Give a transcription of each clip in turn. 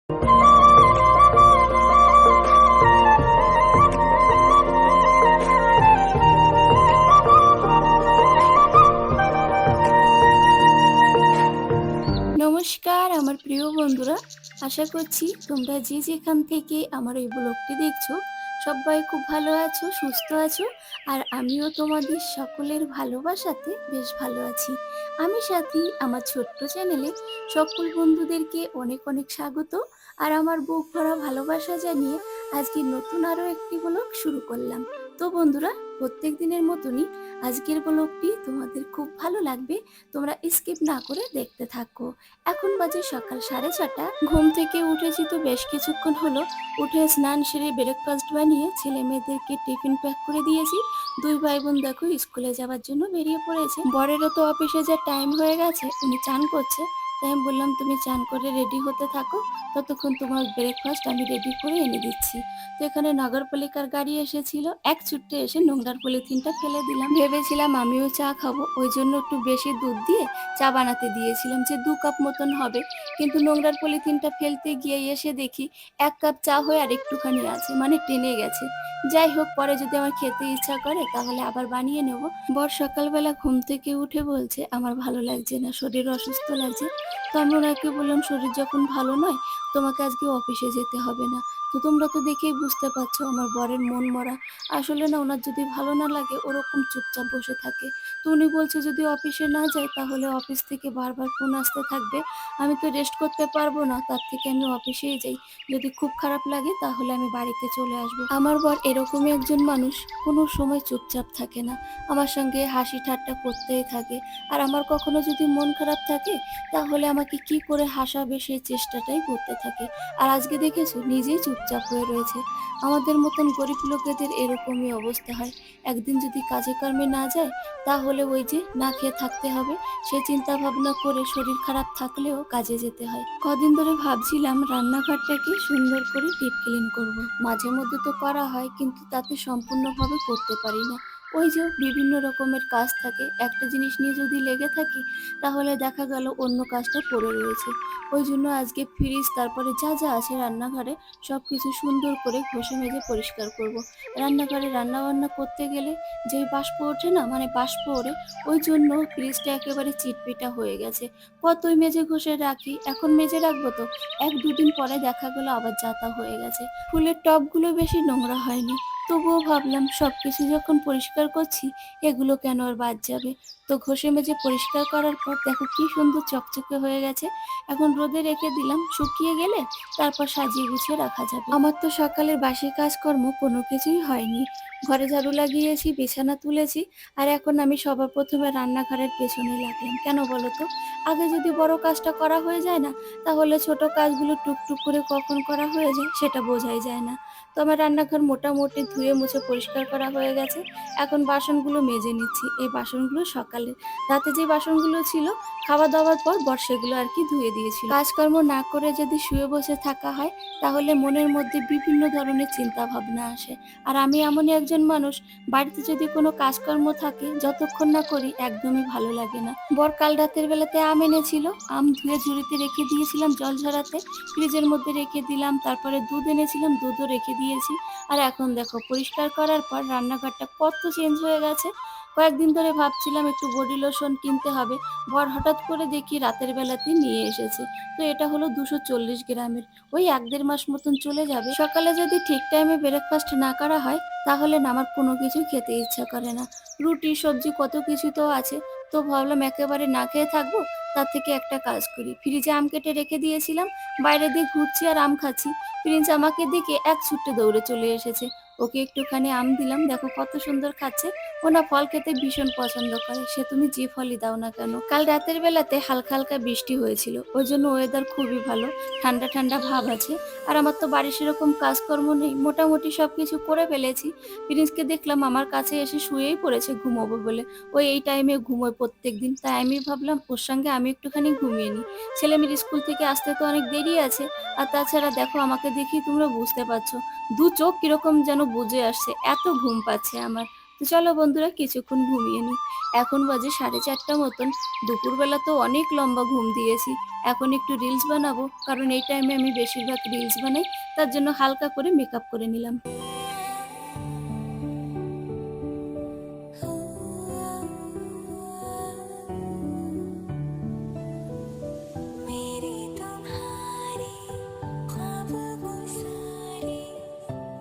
নমস্কার আমার প্রিয় বন্ধুরা, আশা করছি তোমরা যে যেখান থেকে আমার এই ব্লগটি দেখছো সবাই খুব ভালো আছো, সুস্থ আছো। আর আমিও তোমাদের সকলের ভালোবাসাতে বেশ ভালো আছি। আমি সাথী, আমার ছোট্ট চ্যানেলে সকল বন্ধুদেরকে অনেক অনেক স্বাগত আর আমার বুক ভরা ভালোবাসা জানিয়ে আজকে নতুন আরও একটি ব্লগ শুরু করলাম। তো বন্ধুরা, প্রত্যেক দিনের মতনই আজকের ব্লগটি তোমাদের খুব ভালো লাগবে, তোমরা স্কিপ না করে দেখতে থাকো। এখন বাজে সকাল 6:30। ঘুম থেকে উঠেছি তো বেশ কিছুক্ষণ হলো। উঠে স্নান সেরে ব্রেকফাস্ট বানিয়ে ছেলে মেয়েদেরকে টিফিন প্যাক করে দিয়েছি। দুই ভাই বোন দেখো স্কুলে যাওয়ার জন্য বেরিয়ে পড়েছে। বরেরও তো অফিসে যে টাইম হয়ে গেছে, উনি চান করছে। তাই আমি বললাম তুমি চান করে রেডি হতে থাকো, ততক্ষণ তোমার ব্রেকফাস্ট আমি রেডি করে এনে দিচ্ছি। তো এখানে নগরপালিকার গাড়ি এসেছিল, এক ছুট্টে এসে নোংরার পলিথিনটা ফেলে দিলাম। ভেবেছিলাম আমিও চা খাবো, ওই জন্য একটু বেশি দুধ দিয়ে চা বানাতে দিয়েছিলাম, যে 2 কাপ মতন হবে। কিন্তু নোংরার পলিথিনটা ফেলতে গিয়ে এসে দেখি 1 কাপ চা হয়ে আর একটুখানি আছে, মানে টেনে গেছে। যাই হোক, পরে যদি আমার খেতে ইচ্ছা করে তাহলে আবার বানিয়ে নেব। বর সকালবেলা ঘুম থেকে উঠে বলছে আমার ভালো লাগছে না, শরীর অসুস্থ লাগছে। তো আমি ওনাকে বললাম শরীর যখন ভালো নয় তোমাকে আজকে অফিসে যেতে হবে না। তো তোমরা তো দেখেই বুঝতে পারছো আমার বরের মন মরা। আসলে না, ওনার যদি ভালো না লাগে ওরকম চুপচাপ বসে থাকে। তো উনি বলছে যদি অফিসে না যায় তাহলে অফিস থেকে বারবার ফোন আসতে থাকবে, আমি তো রেস্ট করতে পারবো না, তার থেকে আমি অফিসেই যাই। যদি খুব খারাপ লাগে তাহলে আমি বাড়িতে চলে আসবো। আমার বর এরকমই একজন মানুষ, কোনো সময় চুপচাপ থাকে না, আমার সঙ্গে হাসি ঠাট্টা করতেই থাকে। আর আমার কখনো যদি মন খারাপ থাকে তাহলে আমাকে কি করে হাসাবে সেই চেষ্টাটাই করতে থাকে। আর আজকে দেখেছো নিজেই চুপচাপ হয়ে রয়েছে। আমাদের মতন গরিব লোকেদের এরকমই অবস্থা হয়। একদিন যদি কাজে কর্মে না যায় তাহলে ওই যে না খেয়ে থাকতে হবে, সে চিন্তা ভাবনা করে শরীর খারাপ থাকলেও কাজে যেতে হয়। কদিন ধরে ভাবছিলাম রান্নাঘরটাকে সুন্দর করে ডিপ ক্লিন করব। মাঝে মধ্যে তো করা হয় কিন্তু তাতে সম্পূর্ণভাবে করতে পারি না। ওই যে বিভিন্ন রকমের কাজ থাকে, একটা জিনিস নিয়ে যদি লেগে থাকি তাহলে দেখা গেল অন্য কাজটা পড়ে রয়েছে। ওই জন্য আজকে ফ্রিজ তারপরে যা যা আছে রান্নাঘরে সব কিছু সুন্দর করে ঘষে মেজে পরিষ্কার করব। রান্নাঘরে রান্না বান্না করতে গেলে যেই বাষ্প ওঠে না, মানে বাষ্প ওঠে, ওই জন্য ফ্রিজটা একেবারে চিটপিটা হয়ে গেছে। কতই মেজে ঘষে রাখি, এখন মেজে রাখবো তো 1-2 দিন পরে দেখা গেলো আবার যাতা হয়ে গেছে। ফুলের টবগুলো বেশি নোংরা হয়নি, তবুও ভাবলাম সবকিছু যখন পরিষ্কার করছি এগুলো কেন আর বাদ যাবে। তো ঘষে মেজে পরিষ্কার করার পর দেখো কি সুন্দর চকচকে হয়ে গেছে। এখন রোদে রেখে দিলাম, শুকিয়ে গেলে তারপর সাজিয়ে গুছিয়ে রাখা যাবে। আমার তো সকালের বাসি কাজকর্ম কোনো কিছুই হয়নি। ঘরে ঝাড়ু লাগিয়েছি, বিছানা তুলেছি, আর এখন আমি সবার প্রথমে রান্নাঘরের পেছনে লাগলাম। কেন বলো তো? আগে যদি বড় কাজটা করা হয়ে যায় না, তাহলে ছোট কাজগুলো টুকটুক করে কখন করা হয়ে যায় সেটা বোঝাই যায় না। তো আমার রান্নাঘর মোটামুটি ধুয়ে মুছে পরিষ্কার করা হয়ে গেছে। এখন বাসনগুলো মেজে নিচ্ছি। এই বাসনগুলো সকালে, রাতে যে বাসনগুলো ছিল খাওয়া দাওয়ার পর বর সেগুলো আর কি ধুয়ে দিয়েছিল। কাজকর্ম না করে যদি শুয়ে বসে থাকা হয় তাহলে মনের মধ্যে বিভিন্ন ধরনের চিন্তা ভাবনা আসে। আর আমি এমনই একজন মানুষ, বাড়িতে যদি কোনো কাজকর্ম থাকে যতক্ষণ না করি একদমই ভালো লাগে না। বর কাল রাতের বেলাতে আম এনেছিল, আম ধুয়ে ঝুড়িতে রেখে দিয়েছিলাম জল ঝরাতে, ফ্রিজের মধ্যে রেখে দিলাম। তারপরে দুধ এনেছিলাম, দুধও রেখে দিয়েছি। আর এখন দেখো পরিষ্কার করার পর রান্নাঘরটা কত চেঞ্জ হয়ে গেছে। কয়েকদিন ধরে ভাবছিলাম একটু বডি লোশন কিনতে হবে, বর হঠাৎ করে দেখি রাতের বেলাতে নিয়ে এসেছে। তো এটা হলো 240 গ্রামের, ওই 1-1.5 মাস মতন চলে যাবে। সকালে যদি ঠিক টাইমে ব্রেকফাস্ট না করা হয় তাহলে না আমার কোনো কিছু খেতে ইচ্ছা করে না। রুটি সবজি কত কিছু তো আছে, তো ভাবলাম একেবারে না খেয়ে থাকবো, তার থেকে একটা কাজ করি। ফ্রিজে আম কেটে রেখে দিয়েছিলাম, বাইরে দিয়ে ঘুরছি আর আম খাচ্ছি। প্রিন্স আমাকে দেখে এক ছুট্টে দৌড়ে চলে এসেছে। ওকে একটুখানি আম দিলাম, দেখো কত সুন্দর খাচ্ছে। ও না ফল খেতে ভীষণ পছন্দ করে, সে তুমি যে ফলই দাও না কেন। কাল রাতের বেলাতে হালকা হালকা বৃষ্টি হয়েছিল, ওই জন্য ওয়েদার খুবই ভালো, ঠান্ডা ঠান্ডা ভাব আছে। আর আমার তো বাড়ির সেরকম কাজকর্ম নেই, মোটামুটি সবকিছু করে ফেলেছি। প্রিন্সকে দেখলাম আমার কাছে এসে শুয়েই পড়েছে ঘুমোবো বলে। ওই এই টাইমে ঘুমোয় প্রত্যেকদিন, তাই আমি ভাবলাম ওর সঙ্গে আমি একটুখানি ঘুমিয়ে নিই। ছেলেমেয়ের স্কুল থেকে আসতে তো অনেক দেরি আছে। আর তাছাড়া দেখো আমাকে দেখেই তোমরা বুঝতে পারছো, দু চোখ কিরকম যেন বুজে আসছে, এত ঘুম পাচ্ছে আমার। তো তো চলো বন্ধুরা কিছুক্ষণ ঘুমিয়ে নিই। এখন বাজে 4:30 মতন। দুপুরবেলা তো অনেক লম্বা ঘুম দিয়েছি। এখন একটু রিলস বানাবো, কারণ এই টাইমে আমি বেশিরভাগ রিলস বানাই। তার জন্য হালকা করে মেকআপ করে নিলাম। मेरे तुम्हारे ख्वाब वो सारे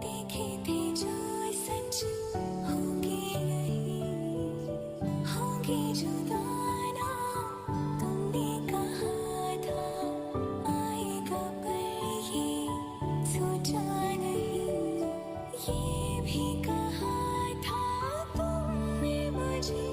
देखे थे जो सच होंगे नहीं, होंगे जुदा ना। तुमने कहा था आएगा पर ये सोचा नहीं, ये भी कहा था तुमने मुझे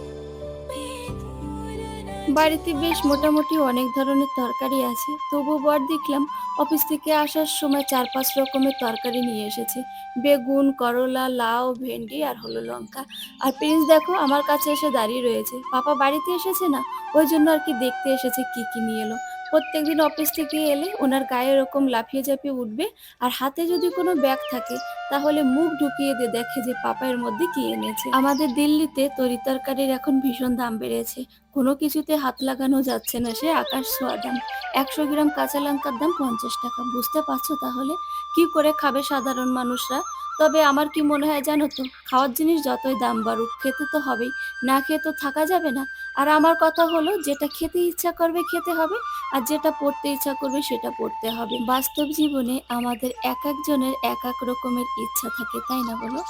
मैं भूल न বাড়িতে বেশ মোটামুটি অনেক ধরনের তরকারি আছে, তবু বর দেখলাম অফিস থেকে আসার সময় 4-5 রকমের তরকারি নিয়ে এসেছে। বেগুন, করলা, লাউ, ভেন্ডি আর হলো লঙ্কা। আর প্রিন্স দেখো আমার কাছে এসে দাঁড়িয়ে রয়েছে। পাপা বাড়িতে এসেছে না, ওই জন্য আর কি দেখতে এসেছে কি কি নিয়ে এলো। প্রত্যেকদিন অফিস থেকে এলে ওনার গায়ে এরকম লাফিয়ে ঝাঁপিয়ে উঠবে, আর হাতে যদি কোনো ব্যাগ থাকে তাহলে মুখ ঢুকিয়ে দিয়ে দেখে যে পাপা এর মধ্যে কি এনেছে। আমাদের দিল্লিতে তরিতরকারির এখন ভীষণ দাম বেড়েছে, কোনো কিছুতে হাত লাগানো যাচ্ছে না, সে আকাশ ছোঁয়া দাম। 100 গ্রাম কাঁচা লঙ্কার দাম 50 টাকা। বুঝতে পারছো তাহলে কি করে খাবে সাধারণ মানুষরা? তবে আমার কি মনে হয় জানো তো, খাওয়ার জিনিস যতই দাম বাড়ুক খেতে তো হবেই, না খেয়ে তো থাকা যাবে না। আর আমার কথা হলো, যেটা খেতে ইচ্ছা করবে খেতে হবে, আর যেটা পড়তে ইচ্ছা করবে সেটা পড়তে হবে। বাস্তব জীবনে আমাদের এক একজনের এক এক রকমের ইচ্ছা থাকে, তাই না বলো?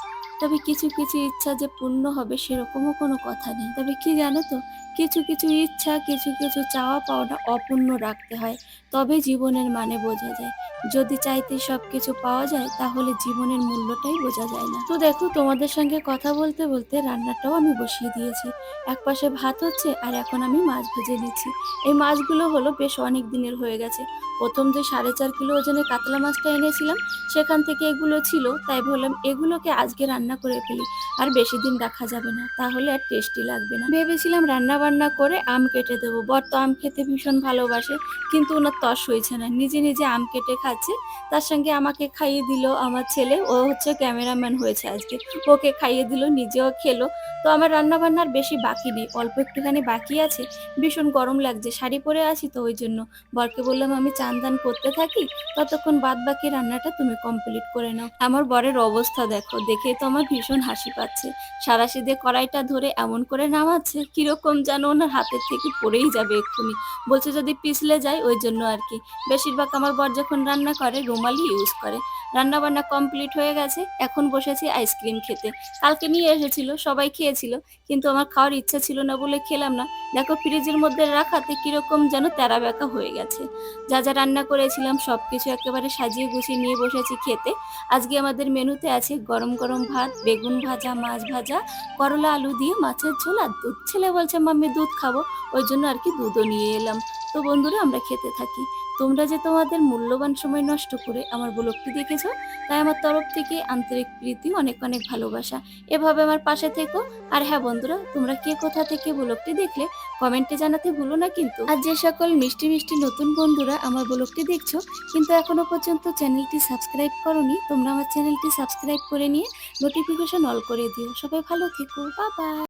তবে কিছু কিছু ইচ্ছা যে পূর্ণ হবে সেরকমও কোনো কথা নেই। তবে কি জানো তো, কিছু কিছু ইচ্ছা, কিছু কিছু চাওয়া পাওয়াটা অপূর্ণ রাখতে হয়, তবে জীবনের মানে বোঝা যায়। যদি চাইতে সবকিছু পাওয়া যায় তাহলে জীবনের মূল্যটাই বোঝা যায় না। তো দেখো, তোমাদের সঙ্গে কথা বলতে বলতে রান্নাটাও আমি বসিয়ে দিয়েছি। এক পাশে ভাত হচ্ছে আর এখন আমি মাছ ভেজে নিচ্ছি। এই মাছগুলো হলো বেশ অনেক দিনের হয়ে গেছে। প্রথম যে 4.5 কিলো ওজনের কাতলা মাছটা এনেছিলাম সেখান থেকে এগুলো ছিল, তাই ভাবলাম এগুলোকে আজকে রান্না করে ফেলি। আর বেশি দিন রাখা যাবে না, তাহলে আর টেস্টি লাগবে না। ভেবেছিলাম রান্না বান্না করে আম কেটে দেবো। বর তো আম খেতে ভীষণ ভালোবাসে, কিন্তু ওনার তর সইছে না, নিজে নিজে আম কেটে খাচ্ছে। তার সঙ্গে আমাকে খাইয়ে দিল আমার ছেলে, ও হচ্ছে ক্যামেরাম্যান হয়েছে আজকে। ওকে খাইয়ে দিল, নিজেও খেলো। তো আমার রান্না বান্নার বেশি বাকি নেই, অল্প একটুখানি বাকি আছে। ভীষণ গরম লাগছে, শাড়ি পরে আছি তো ওই জন্য। বরকে বললাম আমি চান দান করতে থাকি, ততক্ষণ বাদ বাকি রান্নাটা তুমি কমপ্লিট করে নাও। আমার বরের অবস্থা দেখো, দেখেই তো আমার ভীষণ হাসি পাচ্ছে। সাঁড়াশি দিয়ে কড়াইটা ধরে এমন করে নামাচ্ছে কিরকম যেন ওনার হাতের থেকে পড়েই যাবে এক্ষুনি। বলছে যদি পিছলে যায়, ওই জন্য আর কি। বেশিরভাগ আমার বর যখন রান্না করে রুমালি ইউজ করে। রান্না বান্না কমপ্লিট হয়ে গেছে, এখন বসেছি আইসক্রিম খেতে। কালকে নিয়ে এসেছিল, সবাই খেয়েছিল, কিন্তু আমার খাওয়ার ইচ্ছা ছিল না বলে খেলাম না। দেখো ফ্রিজের মধ্যে রাখাতে কিরকম যেন তেরা বেঁকা হয়ে গেছে। যা যা রান্না করেছিলাম সবকিছু একেবারে সাজিয়ে গুছিয়ে নিয়ে বসেছি খেতে। আজকে আমাদের মেনুতে আছে গরম গরম ভাত, বেগুন ভাজা, মাছ ভাজা, করলা আলু দিয়ে মাছের ঝোল আর দুধ। ছেলে বলছে মাম্মি দুধ খাবো, ওই জন্য আর কি দুধও নিয়ে এলাম। তো বন্ধুরা আমরা খেতে থাকি। তোমরা যে তোমাদের মূল্যবান সময় নষ্ট করে আমার ব্লগটি দেখেছো, তাই আমার তরফ থেকে আন্তরিক প্রীতি, অনেক অনেক ভালোবাসা। এভাবে আমার পাশে থেকো। আর হ্যাঁ বন্ধুরা, তোমরা কে কোথা থেকে ব্লগটি দেখলে কমেন্টে জানাতে ভুলো না কিন্তু। আর যে সকল মিষ্টি মিষ্টি নতুন বন্ধুরা আমার ব্লগটি দেখছো কিন্তু এখনো পর্যন্ত চ্যানেলটি সাবস্ক্রাইব করোনি, তোমরা আমার চ্যানেলটি সাবস্ক্রাইব করে নিয়ে নোটিফিকেশন অল করে দিও। সবাই ভালো থেকো, বাই বাই।